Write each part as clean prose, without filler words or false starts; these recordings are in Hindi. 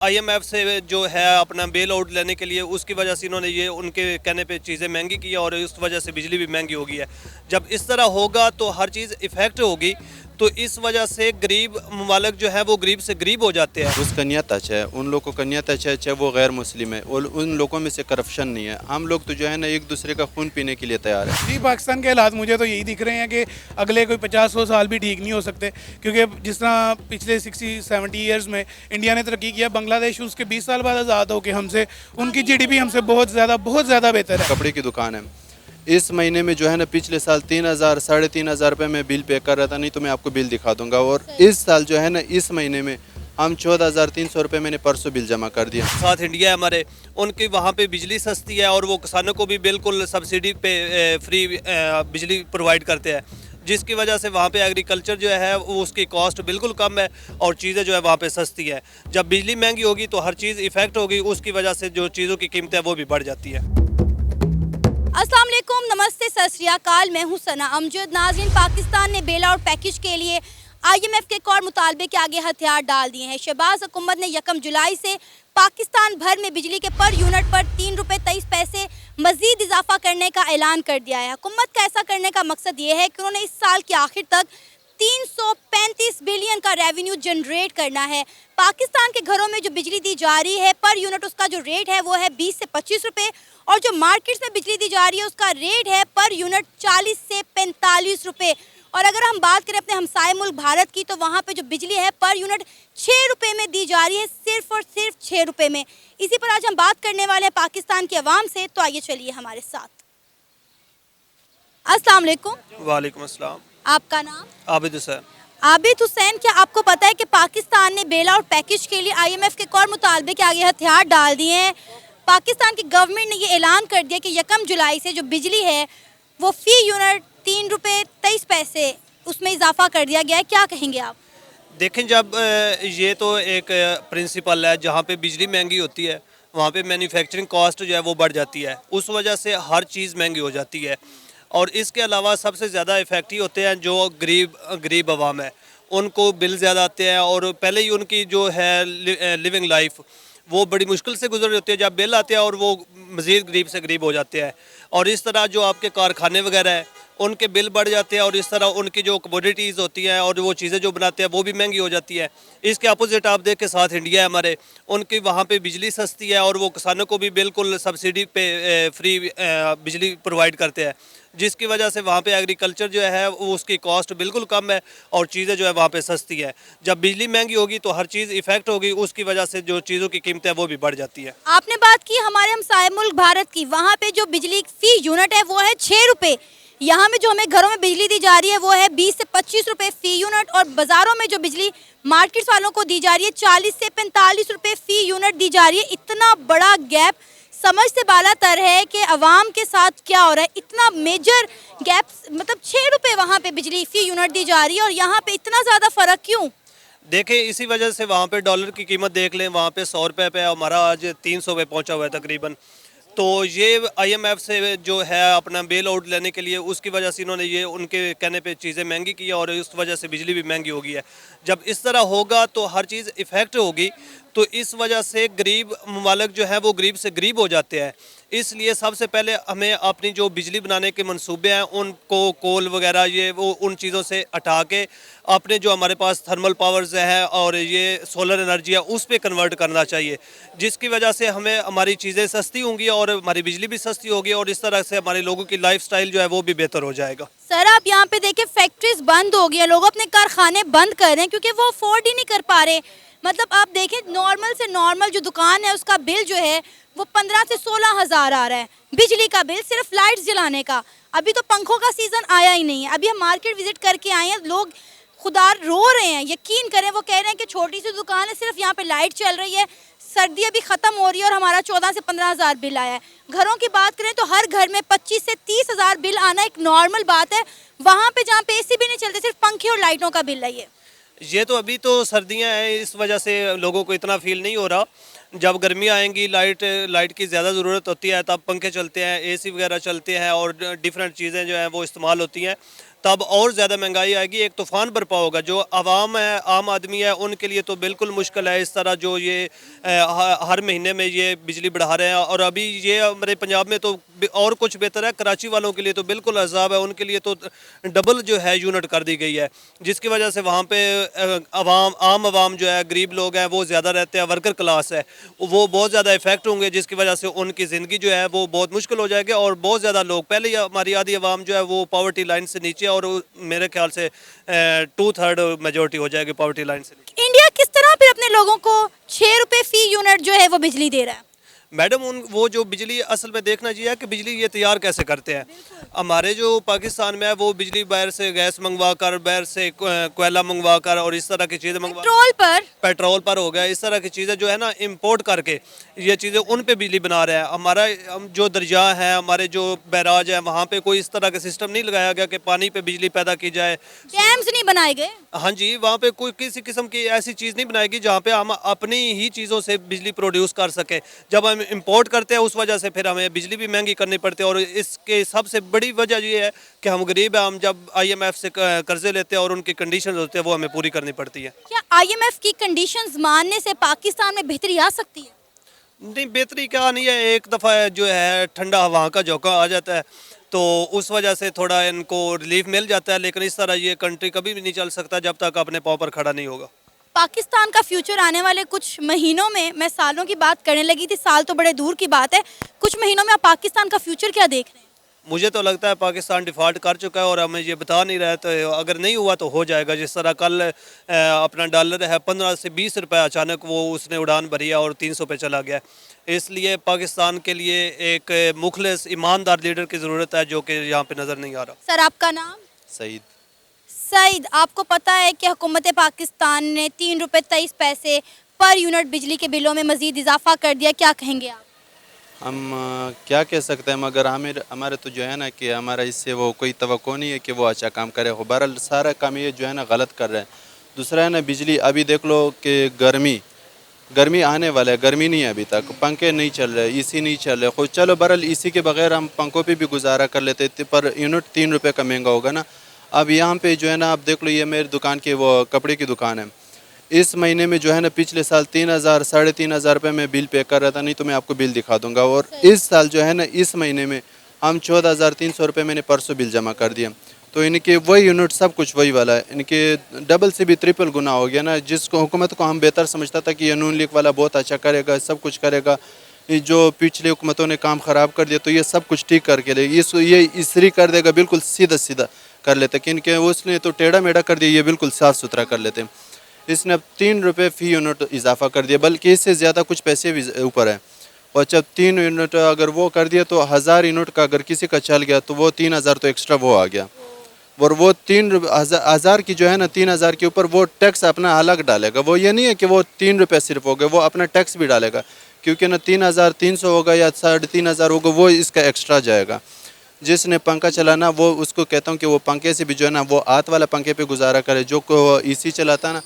आईएमएफ से जो है अपना बेल आउट लेने के लिए उसकी वजह से इन्होंने ये उनके कहने पे चीज़ें महंगी की है और उस वजह से बिजली भी महंगी हो गई है। जब इस तरह होगा तो हर चीज़ इफ़ेक्ट होगी, तो इस वजह से गरीब ममालिक जो है वो गरीब से गरीब हो जाते हैं। उस कन्या टच है, उन लोग को कन्या टच है, चाहे वो गैर मुस्लिम है, और उन लोगों में से करप्शन नहीं है। हम लोग तो जो है ना एक दूसरे का खून पीने के लिए तैयार है। जी, पाकिस्तान के हालात मुझे तो यही दिख रहे हैं कि अगले कोई 50-100 साल भी ठीक नहीं हो सकते, क्योंकि जिस तरह पिछले 60-70 ईयर्स में इंडिया ने तरक्की किया, बांग्लादेश उसके 20 साल बाद आज़ाद होकर हमसे, उनकी जीडीपी हमसे बहुत ज़्यादा बेहतर है। कपड़े की दुकान है, इस महीने में जो है ना पिछले साल 3,000 3,500 रुपये में बिल पे कर रहा था, नहीं तो मैं आपको बिल दिखा दूंगा। और इस साल जो है ना इस महीने में हम 14,300 रुपये मैंने परसों बिल जमा कर दिया। साथ इंडिया है हमारे, उनकी वहाँ पे बिजली सस्ती है और वो किसानों को भी बिल्कुल सब्सिडी पे फ्री बिजली प्रोवाइड करते हैं, जिसकी वजह से वहाँ पे एग्रीकल्चर जो है वो उसकी कॉस्ट बिल्कुल कम है और चीज़ें जो है वहाँ पे सस्ती है। जब बिजली महंगी होगी तो हर चीज़ इफ़ेक्ट होगी, उसकी वजह से जो चीज़ों की कीमत है वो भी बढ़ जाती है। अस्सलाम वालेकुम, नमस्ते, सत श्री अकाल। मैं हूं सना अमजद। नाज़रीन, पाकिस्तान ने बेल आउट पैकेज के लिए आईएमएफ के एक और मुतालबे के आगे हथियार डाल दिए हैं। शहबाज हुकूमत ने 1 जुलाई से पाकिस्तान भर में बिजली के पर यूनिट पर 3 रुपये 23 पैसे मजीद इजाफा करने का ऐलान कर दिया है। हुकूमत का ऐसा करने का मकसद ये है कि उन्होंने इस साल के आखिर तक 335 बिलियन का रेवेन्यू जनरेट करना है। पाकिस्तान के घरों में जो बिजली दी जा रही है पर यूनिट, उसका जो रेट है वो है 20 से 25 रुपये, और जो मार्केट्स में बिजली दी जा रही है उसका रेट है पर यूनिट 40 से 45 रुपये। और अगर हम बात करें अपने हमसाए मुल्क भारत की, तो वहाँ पे जो बिजली है पर यूनिट 6 रुपये में दी जा रही है, सिर्फ और सिर्फ 6 रुपये में। इसी पर आज हम बात करने वाले हैं पाकिस्तान की आवाम से, तो आइए चलिए हमारे साथ। अस्सलाम वालेकुम। वालेकुम अस्सलाम। आपका नाम? आबिद हुसैन। आबिद हुसैन, क्या आपको पता है कि पाकिस्तान ने बेल आउट पैकेज के लिए आईएमएफ के एक और मुतालबे के आगे हथियार डाल दिए हैं? पाकिस्तान की गवर्नमेंट ने ये ऐलान कर दिया कि 1 जुलाई से जो बिजली है वो फी यूनिट 3 रुपये 23 पैसे उसमें इजाफा कर दिया गया है। क्या कहेंगे आप? देखें, जब ये तो एक प्रिंसिपल है, जहाँ पे बिजली महंगी होती है वहाँ पे मैन्युफैक्चरिंग कॉस्ट जो है वो बढ़ जाती है, उस वजह से हर चीज़ महंगी हो जाती है। और इसके अलावा सबसे ज़्यादा इफ़ेक्ट ही होते हैं जो गरीब आवाम है, उनको बिल ज़्यादा आते हैं और पहले ही उनकी जो है लिविंग लाइफ वो बड़ी मुश्किल से गुजर रही होती है। जब बिल आते हैं और वो मज़ीद गरीब से गरीब हो जाते हैं, और इस तरह जो आपके कारखाने वगैरह हैं उनके बिल बढ़ जाते हैं और इस तरह उनकी जो कमोडिटीज़ होती हैं और वो चीज़ें जो बनाते हैं वो भी महंगी हो जाती है। इसके अपोजिट आप देख के साथ इंडिया है हमारे, उनकी वहाँ पे बिजली सस्ती है और वो किसानों को भी बिल्कुल सब्सिडी पे फ्री बिजली प्रोवाइड करते हैं, जिसकी वजह से वहाँ पे एग्रीकल्चर जो है वो उसकी कॉस्ट बिल्कुल कम है और चीज़ें जो है वहाँ पे सस्ती है। जब बिजली महंगी होगी तो हर चीज़ इफ़ेक्ट होगी, उसकी वजह से जो चीज़ों की कीमत है वो भी बढ़ जाती है। आपने बात की हमारे हमसाए मुल्क भारत की, वहाँ पे जो बिजली फी यूनिट है वो है 6 रुपये। यहाँ में जो हमें घरों में बिजली दी जा रही है वो है 20 से 25 रुपये फी यूनिट, और बाज़ारों में जो बिजली मार्केट्स वालों को दी जा रही है 40 से 45 रुपये फी यूनिट दी जा रही है। इतना बड़ा गैप समझ से बाला तर है कि अवाम के साथ क्या हो रहा है। इतना मेजर गैप, मतलब 6 रुपये वहाँ पे बिजली फी यूनिट दी जा रही है और यहाँ पे इतना ज़्यादा फ़र्क क्यों? देखें, इसी वजह से वहाँ पे डॉलर की कीमत देख लें, वहाँ पे 100 रुपये पे हमारा आज 300 पे पहुँचा हुआ है तकरीबन। तो ये आईएमएफ से जो है अपना बेल आउट लेने के लिए उसकी वजह से इन्होंने ये उनके कहने पे चीज़ें महंगी की है और उस वजह से बिजली भी महंगी हो गई है। जब इस तरह होगा तो हर चीज़ इफ़ेक्ट होगी, तो इस वजह से गरीब ममालिक जो है वो गरीब से गरीब हो जाते हैं। इसलिए सबसे पहले हमें अपनी जो बिजली बनाने के मंसूबे हैं उनको कोल वगैरह ये वो उन चीज़ों से हटा के अपने जो हमारे पास थर्मल पावर्स है और ये सोलर एनर्जी है उस पर कन्वर्ट करना चाहिए, जिसकी वजह से हमें हमारी चीज़ें सस्ती होंगी और हमारी बिजली भी सस्ती होगी और इस तरह से हमारे लोगों की लाइफस्टाइल जो है वो भी बेहतर हो जाएगा। सर, आप यहाँ पे देखिए फैक्ट्रीज बंद हो गई हैं, लोग अपने कारखाने बंद कर रहे हैं क्योंकि वो अफोर्ड ही नहीं कर पा रहे। मतलब आप देखें, नॉर्मल से नॉर्मल जो दुकान है उसका बिल जो है वो 15 से 16 हज़ार आ रहा है, बिजली का बिल सिर्फ लाइट्स जलाने का। अभी तो पंखों का सीज़न आया ही नहीं है। अभी हम मार्केट विजिट करके आए हैं, लोग खुदा रो रहे हैं, यकीन करें। वो कह रहे हैं कि छोटी सी दुकान है, सिर्फ यहाँ पे लाइट चल रही है, सर्दी अभी ख़त्म हो रही है और हमारा 14 से 15 हज़ार बिल आया है। घरों की बात करें तो हर घर में 25 से 30 हज़ार बिल आना एक नॉर्मल बात है। वहाँ पे जहाँ पे एसी भी नहीं चलते, सिर्फ पंखे और लाइटों का बिल है ये तो अभी तो सर्दियां हैं, इस वजह से लोगों को इतना फील नहीं हो रहा। जब गर्मी आएंगी, लाइट की ज़्यादा ज़रूरत होती है, तब पंखे चलते हैं, एसी वगैरह चलते हैं और डिफरेंट चीज़ें जो हैं वो इस्तेमाल होती हैं। तब और ज़्यादा महंगाई आएगी, एक तूफ़ान बरपा होगा। जो आवाम है, आम आदमी है, उनके लिए तो बिल्कुल मुश्किल है इस तरह जो ये हर महीने में ये बिजली बढ़ा रहे हैं। और अभी ये हमारे पंजाब में तो और कुछ बेहतर है, कराची वालों के लिए तो बिल्कुल अज़ाब है, उनके लिए तो डबल जो है यूनिट कर दी गई है, जिसकी वजह से वहाँ पे आम आवाम जो है, गरीब लोग हैं, वो ज़्यादा रहते हैं, वर्कर क्लास है, वो बहुत ज़्यादा इफेक्ट होंगे, जिसकी वजह से उनकी ज़िंदगी जो है वो बहुत मुश्किल हो जाएगी। और बहुत ज़्यादा लोग, पहले ही हमारी आधी आवाम जो है वो पॉवर्टी लाइन से नीचे, और मेरे ख्याल से 2/3 मेजोरिटी हो जाएगी पॉवर्टी लाइन से नीचे। इंडिया किस तरह फिर अपने लोगों को 6 रुपए फी यूनिट जो है वो बिजली दे रहा है? मैडम वो जो बिजली असल में देखना चाहिए कि बिजली ये तैयार कैसे करते हैं। हमारे जो पाकिस्तान में है वो बिजली बाहर से गैस मंगवा कर, बाहर से कोयला मंगवा कर और इस तरह की चीज़ें मंगवा, पेट्रोल पर हो गया, इस तरह की चीज़ें जो है ना इंपोर्ट करके ये चीज़ें उन पे बिजली बना रहे हैं। हमारा जो दरिया है, हमारे जो बैराज है, वहाँ पे कोई इस तरह का सिस्टम नहीं लगाया गया कि पानी पे बिजली पैदा की जाए, डैम्स नहीं बनाए गए। हाँ जी, वहाँ पे कोई किसी किस्म की ऐसी चीज़ नहीं बनाएगी जहाँ पे हम अपनी ही चीज़ों से बिजली प्रोड्यूस कर सकें। जब हम इंपोर्ट करते हैं उस वजह से फिर हमें बिजली भी महंगी करनी पड़ती है। और इसके सबसे बड़ी वजह ये है कि हम गरीब हैं, हम जब IMF से कर्जे लेते हैं और उनकी कंडीशन होते हैं वो हमें पूरी करनी पड़ती है। क्या IMF की कंडीशंस मानने से पाकिस्तान में बेहतरी आ सकती है? नहीं, बेहतरी क्या नहीं है, एक दफ़ा जो है ठंडा हवा का झोंका आ जाता है तो उस वजह से थोड़ा इनको रिलीफ मिल जाता है, लेकिन इस तरह ये कंट्री कभी भी नहीं चल सकता जब तक अपने पाँव पर खड़ा नहीं होगा। पाकिस्तान का फ्यूचर आने वाले कुछ महीनों में, मैं सालों की बात करने लगी थी, साल तो बड़े दूर की बात है, कुछ महीनों में आप पाकिस्तान का फ्यूचर क्या देख रहे हैं? मुझे तो लगता है पाकिस्तान डिफ़ॉल्ट कर चुका है और हमें ये बता नहीं रहा है, तो अगर नहीं हुआ तो हो जाएगा। जिस तरह कल अपना डॉलर है 15 से 20 रुपए अचानक वो उसने उड़ान भरी है और 300 पे चला गया। इसलिए पाकिस्तान के लिए एक मुखलिस ईमानदार लीडर की ज़रूरत है जो कि यहाँ पे नज़र नहीं आ रहा। सर, आपका नाम? सईद। सईद, आपको पता है कि हुकूमत पाकिस्तान ने 3 रुपये 23 पैसे पर यूनिट बिजली के बिलों में मजीद इजाफा कर दिया, क्या कहेंगे आप? हम क्या कह सकते हैं, मगर हमारे तो जो है ना कि हमारा इससे वो कोई तवक्को नहीं है कि वो अच्छा काम करे। बहरहाल सारा काम ये जो है ना गलत कर रहे हैं। दूसरा है ना बिजली, अभी देख लो कि गर्मी आने वाला है, गर्मी नहीं है अभी तक, पंखे नहीं चल रहे, AC नहीं चल रहे। खुद चलो बहरहाल AC के बगैर हम पंखों पे भी गुजारा कर लेते थे, पर यूनिट 3 रुपये का महंगा होगा ना। अब यहाँ पे जो है ना, आप देख लो, ये मेरी दुकान की वो कपड़े की दुकान है, इस महीने में जो है ना पिछले साल 3,000 साढ़े 3,000 रुपये में बिल पे कर रहा था, नहीं तो मैं आपको बिल दिखा दूंगा। और इस साल जो है ना इस महीने में हम 14,300 रुपये मैंने परसों बिल जमा कर दिया। तो इनके वही यूनिट सब कुछ वही वाला है, इनके डबल से भी ट्रिपल गुना हो गया ना। जिसको हुकूमत को हम बेहतर समझता था कि ये नून लीग वाला बहुत अच्छा करेगा, सब कुछ करेगा, जो पिछले हुकूमतों ने काम ख़राब कर दिया तो ये सब कुछ ठीक करके ले, ये इसरी कर देगा, बिल्कुल सीधा सीधा कर लेते। कि इनके उसने तो टेढ़ा मेढ़ा कर दिया, ये बिल्कुल साफ़ सुथरा कर लेते। इसने अब 3 रुपये फ़ी यूनिट इजाफा कर दिया, बल्कि इससे ज़्यादा कुछ पैसे भी ऊपर है। और जब 3 यूनिट अगर वो कर दिया तो 1000 यूनिट का अगर किसी का चल गया तो वो 3000 तो एक्स्ट्रा वो आ गया। और वो 3,000 की जो है ना, 3000 के ऊपर वो टैक्स अपना अलग डालेगा। वो ये नहीं है कि वो 3 रुपये सिर्फ हो गए, वो अपना टैक्स भी डालेगा, क्योंकि ना 3,300 होगा या 3,500 होगा, वो इसका एक्स्ट्रा जाएगा। जिसने पंखा चलाना वो उसको कहता हूँ कि वो पंखे से भी जो है ना वो हाथ वाला पंखे पे गुजारा करे। जो को AC चलाता ना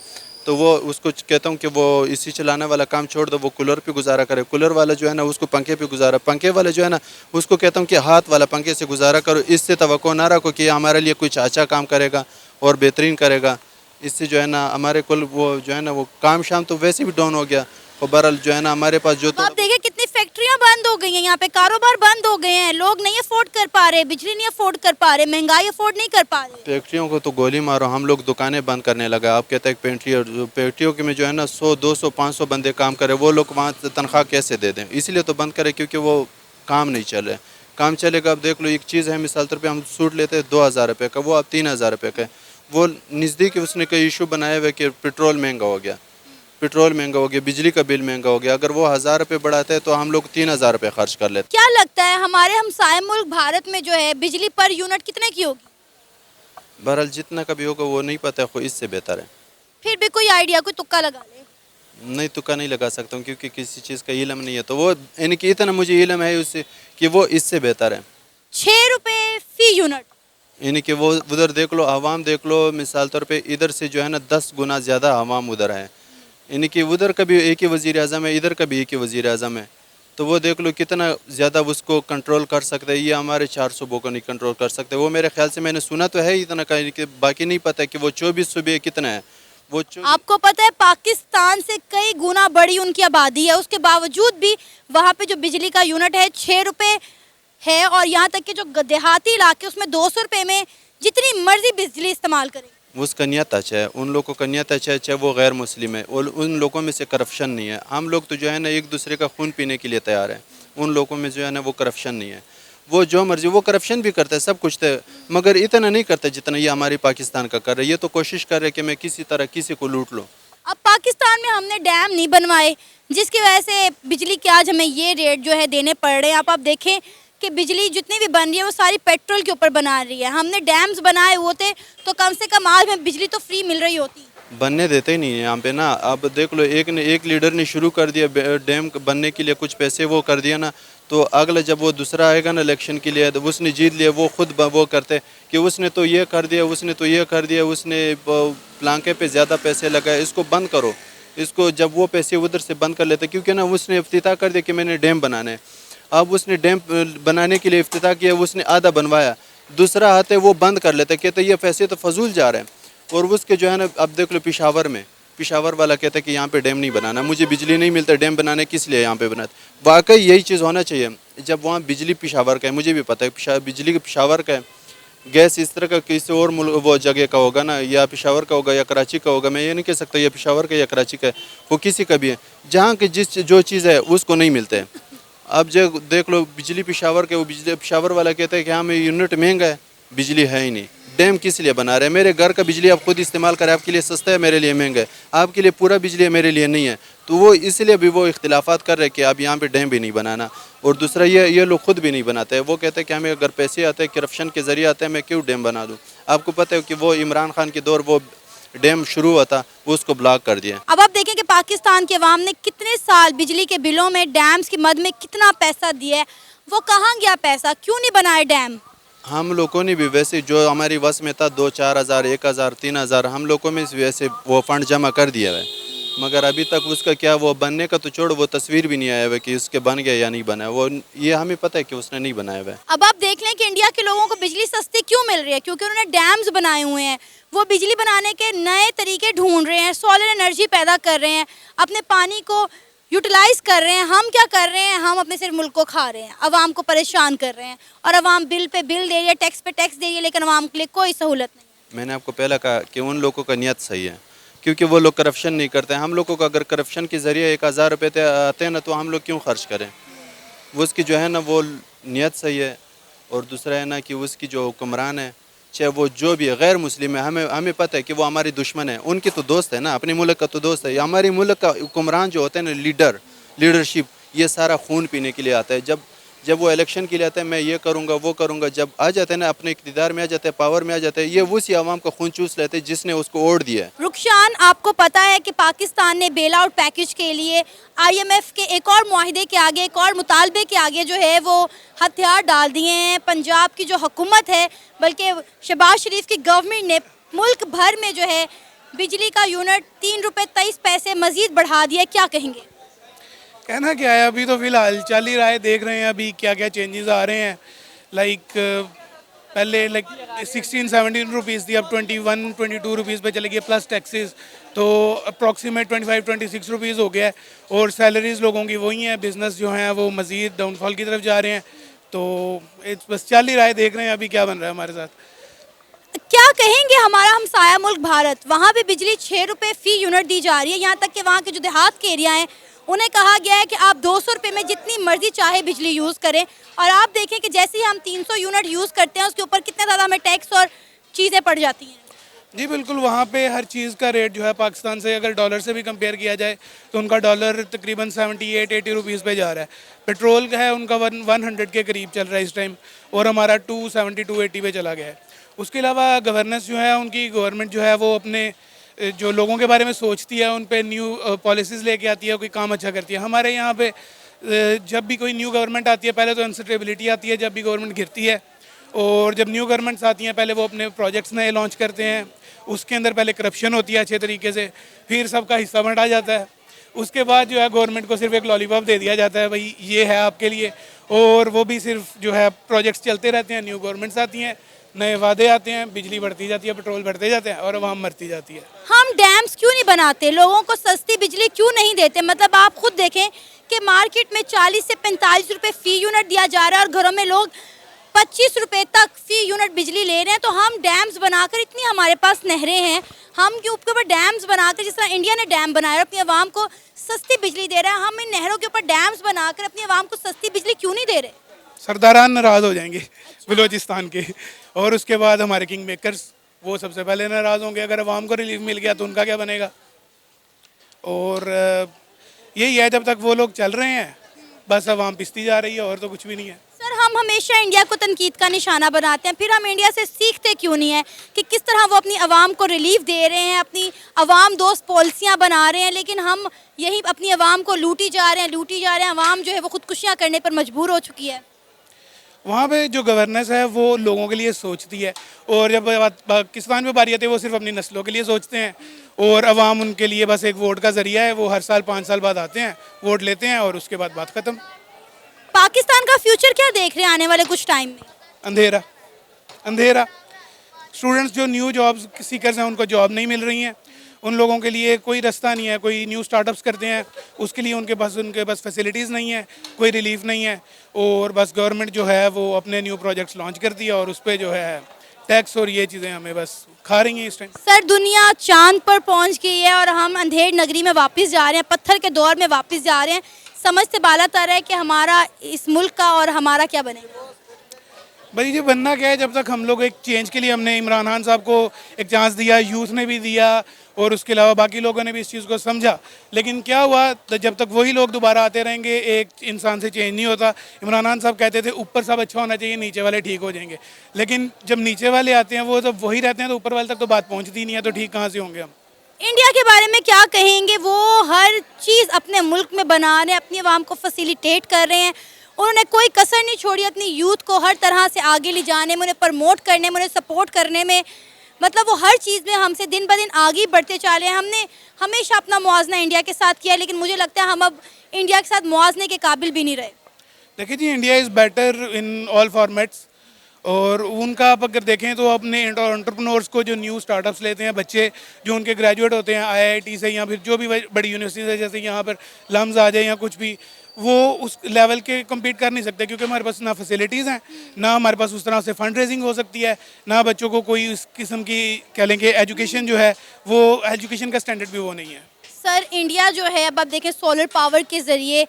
तो वो उसको कहता हूँ कि वो AC चलाने वाला काम छोड़ दो, वो कूलर पे गुजारा करे। कूलर वाला जो है ना उसको पंखे पे गुजारा, पंखे वाले जो है ना उसको कहता हूँ कि हाथ वाला पंखे से गुजारा करो। इससे तवक्को ना रखो कि हमारे लिए कुछ अच्छा काम करेगा और बेहतरीन करेगा। इससे जो है ना हमारे कुल वो जो है ना वो काम शाम तो वैसे भी डाउन हो गया। और बहरहाल जो है ना हमारे पास जो, तो आप देखिए कितनी फैक्ट्रियां बंद हो गई हैं, यहाँ पे कारोबार बंद हो गए हैं, लोग नहीं अफोर्ड कर पा रहे, बिजली नहीं अफोर्ड कर पा रहे, महंगाई अफोर्ड नहीं कर पा रहे। फैक्ट्रियों को तो गोली मारो, हम लोग दुकानें बंद करने लगा। आप कहते हैं फैक्ट्रियों के में जो है ना 100 200 500 बंदे काम करे, वो लोग वहाँ तनख्वाह कैसे दे दें? इसलिए तो बंद करें क्योंकि वो काम नहीं चल रहे। काम चलेगा। अब देख लो एक चीज़ है, मिसाल तौर पर हम सूट लेते हैं 2000 रुपये का, वो अब 3000 रुपये का है। वो नज़दीक उसने कोई इशू बनाया हुआ कि पेट्रोल महंगा हो गया, पेट्रोल महंगा हो गया, बिजली का बिल महंगा हो गया। अगर वो 1000 रुपये बढ़ाते हैं तो हम लोग 3000 रुपये खर्च कर लेते। क्या लगता है हमारे हमसाए मुल्क भारत में जो है बिजली पर यूनिट कितने की होगी? बहरहाल जितना का भी होगा वो नहीं पता, कोई इससे बेहतर है। फिर भी कोई आइडिया, कोई तुक्का लगा ले। नहीं, तुक्का नहीं लगा सकता हूँ क्योंकि किसी चीज़ का इल्म नहीं है। तो वो यानी कि इतना मुझे इल्म है उससे कि वो इससे बेहतर है। 6 रुपये फ़ी यूनिट, यानी कि वो उधर देख लो, आवाम देख लो, मिसाल तौर पे इधर से जो है ना 10 गुना ज़्यादा आवाम उधर है। यानी कि उधर का भी एक ही वज़ीर आज़म है, इधर का भी एक ही वज़ीर आज़म है। तो वो देख लो कितना ज़्यादा उसको कंट्रोल कर सकते हैं। ये हमारे 400 सूबों को नहीं कंट्रोल कर सकते। वो मेरे ख्याल से मैंने सुना तो है इतना कहीं कि बाकी नहीं पता कि वो 24 सूबे कितना है वो आपको पता है पाकिस्तान से कई गुना बड़ी उनकी आबादी है, उसके बावजूद भी वहाँ पे जो बिजली का यूनिट है 6 रुपये है, और यहाँ तक कि जो देहाती इलाके उसमें 200 रुपये में जितनी मर्जी बिजली इस्तेमाल करें। उसका नियत अच्छा है, उन लोगों का नियत अच्छा है, चाहे वो गैर मुस्लिम है, और उन लोगों में से करप्शन नहीं है। हम लोग तो जो है ना एक दूसरे का खून पीने के लिए तैयार हैं। उन लोगों में जो है ना वो करप्शन नहीं है। वो जो मर्जी वो करप्शन भी करता है, सब कुछ तो, मगर इतना नहीं करता जितना ये हमारी पाकिस्तान का कर रहा है। ये तो कोशिश कर रहे हैं कि मैं किसी तरह किसी को लूट लूँ। अब पाकिस्तान में हमने डैम नहीं बनवाए, जिसकी वजह से बिजली के आज हमें ये रेट जो है देने पड़ रहे हैं। आप देखें कि बिजली जितनी भी बन रही है वो सारी पेट्रोल के ऊपर बना रही है। हमने डैम्स बनाए होते तो कम से कम आज हमें बिजली तो फ्री मिल रही होती। बनने देते ही नहीं है यहाँ पे ना। अब देख लो एक लीडर ने शुरू कर दिया डैम बनने के लिए, कुछ पैसे वो कर दिया ना, तो अगला जब वो दूसरा आएगा ना इलेक्शन के लिए तो उसने जीत लिया, वो खुद वो करते कि उसने तो ये कर दिया, उसने तो ये कर दिया, उसने प्लांके पे ज़्यादा पैसे लगाए, इसको बंद करो। इसको जब वो पैसे उधर से बंद कर लेते, क्योंकि ना उसने इफ्तिताह कर दिया कि मैंने डैम बनाना है। अब उसने डैम बनाने के लिए इफ्तिताह किया, उसने आधा बनवाया, दूसरा आते वो बंद कर लेते, कहते ये पैसे तो फजूल जा रहे हैं। और उसके जो है ना अब देख लो पिशावर वाला कहता है कि यहाँ पे डैम नहीं बनाना, मुझे बिजली नहीं मिलता, डैम बनाने किस लिए यहाँ पे बनाते। वाकई यही चीज़ होना चाहिए। जब वहाँ बिजली पिशावर का है, मुझे भी पता है बिजली के पिशावर का है, गैस इस तरह का किसी और मुल्क वो जगह का होगा ना, या पिशावर का होगा या कराची का होगा, मैं ये नहीं कह सकता या पिशावर का या कराची का है, वो किसी का भी है, जहाँ की जो चीज़ है उसको नहीं मिलता है। अब जो देख लो बिजली पिशावर के, वो बिजली पिशावर वाला कहता है कि हाँ मैं यूनिट महंगा है, बिजली है ही नहीं, डैम किस लिए बना रहे हैं। मेरे घर का बिजली आप खुद इस्तेमाल करें, आपके लिए सस्ता है, मेरे लिए महंगा है, आपके लिए पूरा बिजली है, मेरे लिए नहीं है। तो वो इसलिए भी वो इख्तिलाफात कर रहे हैं कि आप यहाँ पे डैम भी नहीं बनाना। और दूसरा ये लोग खुद भी नहीं बनाते हैं। वो कहते हैं कि हमें अगर पैसे आते हैं करप्शन के ज़रिए आते हैं, मैं क्यों डैम बना दूँ। आपको पता है कि वो इमरान खान के दौर वो डैम शुरू हुआ था, वो उसको ब्लॉक कर दिया। अब आप देखें कि पाकिस्तान के अवाम ने कितने साल बिजली के बिलों में डैम्स की मद में कितना पैसा दिया है, वो कहाँ गया पैसा, क्यों नहीं बनाए डैम। हम लोगों ने भी वैसे जो हमारी वस में था 2-4 हज़ार 1,000 3,000 हम लोगों में वैसे वो फंड जमा कर दिया है, मगर अभी तक उसका क्या वो बनने का तो छोड़ो, वो तस्वीर भी नहीं आया हुआ कि उसके बन गया या नहीं बना। वो ये हमें पता है कि उसने नहीं बनाया हुआ है। अब आप देख लें कि इंडिया के लोगों को बिजली सस्ती क्यों मिल रही है, क्योंकि उन्होंने डैम्स बनाए हुए हैं। वो बिजली बनाने के नए तरीके ढूंढ रहे हैं, सोलर एनर्जी पैदा कर रहे हैं, अपने पानी को यूटिलाइज कर रहे हैं। हम क्या कर रहे हैं, हम अपने सिर्फ मुल्क को खा रहे हैं, अवाम को परेशान कर रहे हैं, और अवाम बिल पे बिल दे रही है, टैक्स पे टैक्स दे रही है, लेकिन अवाम के लिए कोई सहूलत नहीं है। मैंने आपको पहले कहा कि उन लोगों का नियत सही है, क्योंकि वो लोग करप्शन नहीं करते हैं। हम लोगों को अगर करप्शन के ज़रिए 1,000 रुपये आते हैं ना, तो हम लोग क्यों खर्च करें। वो उसकी जो है ना वो नियत सही है। और दूसरा है ना कि उसकी जो हुक्मरान है, चाहे वो जो भी गैर मुस्लिम है, हमें पता है कि वो हमारी दुश्मन है, उनकी तो दोस्त है ना, अपने मुल्क का तो दोस्त है। हमारे मुल्क का हुक्मरान जो होता है ना, लीडरशिप, ये सारा खून पीने के लिए आता है। जब वो इलेक्शन के लिए आता है, मैं ये करूँगा वो करूँगा, जब आ जाते हैं ना अपने इक़्तिदार में आ जाते हैं, पावर में आ जाते हैं, ये उसी आवाम का खून चूस लेते हैं जिसने उसको वोट दिया है। रुखसान, आपको पता है कि पाकिस्तान ने बेल आउट पैकेज के लिए IMF के एक और मुआहिदे के आगे, एक और मुतालबे के आगे जो है वो हथियार डाल दिए हैं। पंजाब की जो हुकूमत है, बल्कि शहबाज शरीफ की गवर्नमेंट ने मुल्क भर में जो है बिजली का यूनिट 3 रुपये 23 पैसे मजीद बढ़ा दिया। क्या कहेंगे। कहना क्या है, अभी तो फ़िलहाल चल ही रहा है, देख रहे हैं अभी क्या क्या चेंजेस आ रहे हैं। पहले 16-17 रुपीज़ थी, अब 21-22 रुपीज़ पे चले गए, प्लस टैक्सेस, तो अप्रॉक्सीमेट 25-26 रुपीज़ हो गया है। और सैलरीज़ लोगों की वही हैं, बिज़नेस जो हैं वो मज़ीद डाउनफॉल की तरफ जा रहे हैं। तो बस चल ही रहा है, देख रहे हैं अभी क्या बन रहा है हमारे साथ। क्या कहेंगे हमारा हमसाया मुल्क भारत, वहाँ पे बिजली 6 रुपये फ़ी यूनिट दी जा रही है। यहाँ तक कि वहाँ के जो देहात के एरिया हैं उन्हें कहा गया है कि आप 200 रुपये में जितनी मर्जी चाहे बिजली यूज़ करें। और आप देखें कि जैसे ही हम 300 यूनिट यूज़ करते हैं उसके ऊपर कितना ज़्यादा हमें टैक्स और चीज़ें पड़ जाती हैं। जी बिल्कुल, वहाँ पे हर चीज़ का रेट जो है पाकिस्तान से अगर डॉलर से भी कंपेयर किया जाए तो उनका डॉलर तकरीबन 78-80 रुपीज़ पे जा रहा है। पेट्रोल का है उनका 100 के करीब चल रहा है इस टाइम, और हमारा 270-280 पे चला गया है। उसके अलावा गवर्नेंस जो है, उनकी गवर्नमेंट जो है वो अपने जो लोगों के बारे में सोचती है, उन पे न्यू पॉलिसीज़ लेके आती है, कोई काम अच्छा करती है। हमारे यहाँ पे जब भी कोई न्यू गवर्नमेंट आती है, पहले तो अनस्टेबिलिटी आती है जब भी गवर्नमेंट गिरती है, और जब न्यू गवर्नमेंट्स आती हैं पहले वो अपने प्रोजेक्ट्स नए लॉन्च करते हैं, उसके अंदर पहले करप्शन होती है अच्छे तरीके से, फिर सबका हिस्सा बंटा जाता है, उसके बाद जो है गवर्नमेंट को सिर्फ एक लॉलीपॉप दे दिया जाता है, भाई ये है आपके लिए, और वो भी सिर्फ जो है प्रोजेक्ट्स चलते रहते हैं, न्यू गवर्नमेंट्स आती हैं, नए वादे आते हैं, बिजली बढ़ती जाती है, पेट्रोल बढ़ते जाते हैं और आवाम मरती जाती है। हम डैम्स क्यों नहीं बनाते, लोगों को सस्ती बिजली क्यों नहीं देते? मतलब आप खुद देखें कि मार्केट में 40 से 45 रुपए फी यूनिट दिया जा रहा है और घरों में लोग 25 रुपए तक फी यूनिट बिजली ले रहे हैं। तो हम डैम्स बनाकर, इतनी हमारे पास नहरें हैं, हम क्यों उसके ऊपर डैम्स बनाकर, जिस तरह इंडिया ने डैम बनाया और अपनी आवाम को सस्ती बिजली दे रहा है, हम इन नहरों के ऊपर डैम्स बनाकर अपनी आवाम को सस्ती बिजली क्यों नहीं दे रहे? सरदारान नाराज़ हो जाएंगे बलूचिस्तान के, और उसके बाद हमारे किंग मेकर्स वो सबसे पहले नाराज़ होंगे। अगर आवाम को रिलीफ मिल गया तो उनका क्या बनेगा? और यही है, जब तक वो लोग चल रहे हैं बस आवाम पिसती जा रही है, और तो कुछ भी नहीं है। सर, हम हमेशा इंडिया को तनकीद का निशाना बनाते हैं, फिर हम इंडिया से सीखते क्यों नहीं है कि किस तरह वो अपनी आवाम को रिलीफ दे रहे हैं, अपनी आवाम दोस्त पॉलिसियाँ बना रहे हैं, लेकिन हम यही अपनी आवाम को लूटी जा रहे हैं। आवाम जो है वो खुदकुशियाँ करने पर मजबूर हो चुकी है। वहाँ पे जो गवर्नेंस है वो लोगों के लिए सोचती है, और जब पाकिस्तान में बारी आती है वो सिर्फ अपनी नस्लों के लिए सोचते हैं, और अवाम उनके लिए बस एक वोट का जरिया है। वो हर साल 5 साल बाद आते हैं, वोट लेते हैं, और उसके बाद बात ख़त्म। पाकिस्तान का फ्यूचर क्या देख रहे हैं आने वाले कुछ टाइम में? अंधेरा, अंधेरा। स्टूडेंट्स जो न्यू जॉब्स सीकर्स हैं उनको जॉब नहीं मिल रही हैं, उन लोगों के लिए कोई रास्ता नहीं है। कोई न्यू स्टार्टअप्स करते हैं, उसके लिए उनके पास फैसिलिटीज़ नहीं है, कोई रिलीफ नहीं है, और बस गवर्नमेंट जो है वो अपने न्यू प्रोजेक्ट्स लॉन्च करती है, और उस पर जो है टैक्स और ये चीज़ें हमें बस खा रही हैं इस टाइम। सर, दुनिया चांद पर पहुंच गई है और हम अंधेर नगरी में वापस जा रहे हैं, पत्थर के दौर में वापस जा रहे हैं। समझ से बाला तर है कि हमारा इस मुल्क का और हमारा क्या बनेगा? भाई ये बनना क्या है, जब तक हम लोग एक चेंज के लिए, हमने इमरान खान साहब को एक चांस दिया, यूथ ने भी दिया, और उसके अलावा बाकी लोगों ने भी इस चीज़ को समझा, लेकिन क्या हुआ, तो जब तक वही लोग दोबारा आते रहेंगे एक इंसान से चेंज नहीं होता। इमरान खान साहब कहते थे ऊपर सब अच्छा होना चाहिए, नीचे वाले ठीक हो जाएंगे, लेकिन जब नीचे वाले आते हैं वो जब वही रहते हैं तो ऊपर वाले तक तो बात पहुँचती नहीं है, तो ठीक कहाँ से होंगे हम? इंडिया के बारे में क्या कहेंगे? वो हर चीज़ अपने मुल्क में बना रहे हैं, अपनी आवाम को फैसिलिटेट कर रहे हैं, उन्होंने कोई कसर नहीं छोड़ी अपनी यूथ को हर तरह से आगे ले जाने में, उन्हें प्रमोट करने में, उन्हें सपोर्ट करने में। मतलब वो हर चीज़ में हमसे दिन ब दिन आगे बढ़ते चले हैं। हमने हमेशा अपना मुआवजा इंडिया के साथ किया, लेकिन मुझे लगता है हम अब इंडिया के साथ मुआवजे के काबिल भी नहीं रहे। देखिए जी, India is better in all formats, और उनका आप अगर देखें तो अपने एंटरप्रेन्योर्स को जो न्यू स्टार्टअप्स लेते हैं बच्चे, जो उनके ग्रेजुएट होते हैं IIT से या फिर जो भी बड़ी यूनिवर्सिटी से, जैसे यहाँ पर लम्स आ जाए या कुछ भी, वो उस लेवल के कम्पीट कर नहीं सकते, क्योंकि हमारे पास ना फैसिलिटीज़ हैं, ना हमारे पास उस तरह से फंड रेजिंग हो सकती है, ना बच्चों को कोई उस किस्म की कह लेंगे एजुकेशन जो है वो एजुकेशन का स्टैंडर्ड भी वो नहीं है। सर, इंडिया जो है अब आप देखें सोलर पावर के ज़रिए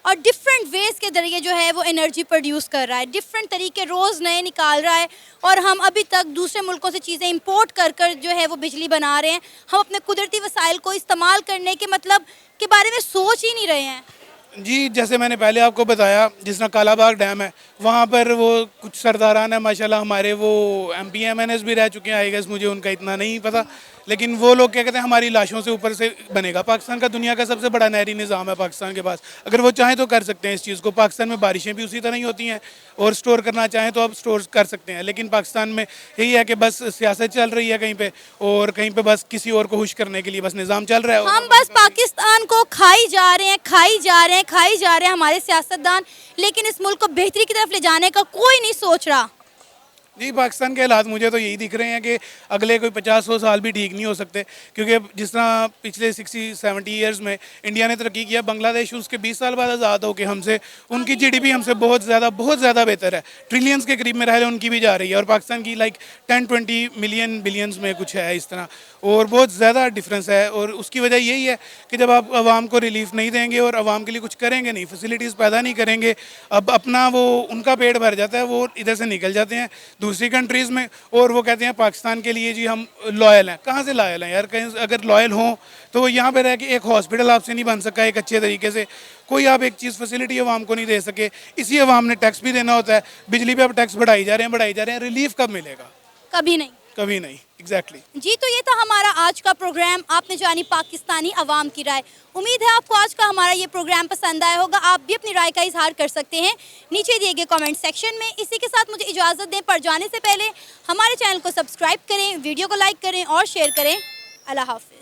और डिफरेंट वेज के ज़रिए जो है वो एनर्जी प्रोड्यूस कर रहा है, डिफरेंट तरीके रोज़ नए निकाल रहा है, और हम अभी तक दूसरे मुल्कों से चीज़ें इंपोर्ट कर कर जो है वो बिजली बना रहे हैं। हम अपने कुदरती वसाइल को इस्तेमाल करने के मतलब के बारे में सोच ही नहीं रहे हैं। जी, जैसे मैंने पहले आपको बताया, जिस तरह कालाबाग डैम है, वहाँ पर वो कुछ सरदारान है माशाल्लाह, हमारे वो MP MNS भी रह चुके हैं, आई गेस, मुझे उनका इतना नहीं पता, लेकिन वो लोग क्या कहते हैं हमारी लाशों से ऊपर से बनेगा। पाकिस्तान का दुनिया का सबसे बड़ा नहरी निज़ाम है पाकिस्तान के पास, अगर वो चाहें तो कर सकते हैं इस चीज़ को। पाकिस्तान में बारिशें भी उसी तरह ही होती हैं, और स्टोर करना चाहें तो अब स्टोर कर सकते हैं, लेकिन पाकिस्तान में यही है कि बस सियासत चल रही है कहीं पे, और कहीं पे बस किसी और को खुश करने के लिए बस निज़ाम चल रहा है। हम बस पाकिस्तान को खाई जा रहे हैं हमारे सियासतदान, लेकिन इस मुल्क को बेहतरी की तरफ ले जाने का कोई नहीं सोच रहा। जी, पाकिस्तान के हालात मुझे तो यही दिख रहे हैं कि अगले कोई 50-100 साल भी ठीक नहीं हो सकते, क्योंकि जिस तरह पिछले 60-70 ईयर्स में इंडिया ने तरक्की किया, बांग्लादेश उसके 20 साल बाद आज़ाद होकर हमसे, उनकी GDP हमसे बहुत ज़्यादा बेहतर है, ट्रिलियंस के करीब में रह उनकी भी जा रही है, और पाकिस्तान की लाइक 10-20 मिलियन बिलियंस में कुछ है इस तरह, और बहुत ज़्यादा डिफरेंस है। और उसकी वजह यही है कि जब आप आवाम को रिलीफ नहीं देंगे और आवाम के लिए कुछ करेंगे नहीं, फैसिलिटीज़ पैदा नहीं करेंगे, अब अपना वो उनका पेट भर जाता है, वो इधर से निकल जाते हैं दूसरी कंट्रीज़ में, और वो कहते हैं पाकिस्तान के लिए जी हम लॉयल हैं। कहाँ से लॉयल हैं यार? कहीं अगर लॉयल हों तो वो यहाँ पे रह के एक हॉस्पिटल आपसे नहीं बन सका एक अच्छे तरीके से, कोई आप एक चीज़ फैसिलिटी आवाम को नहीं दे सके। इसी आवाम ने टैक्स भी देना होता है, बिजली पे अब टैक्स बढ़ाई जा रहे हैं, रिलीफ कब मिलेगा? कभी नहीं। एग्जैक्टली। जी, तो ये था हमारा आज का प्रोग्राम। आपने जानी पाकिस्तानी अवाम की राय। उम्मीद है आपको आज का हमारा ये प्रोग्राम पसंद आया होगा। आप भी अपनी राय का इजहार कर सकते हैं नीचे दिए गए कमेंट सेक्शन में। इसी के साथ मुझे इजाज़त दें, पर जाने से पहले हमारे चैनल को सब्सक्राइब करें, वीडियो को लाइक करें और शेयर करें। अल्लाह हाफ़िज़।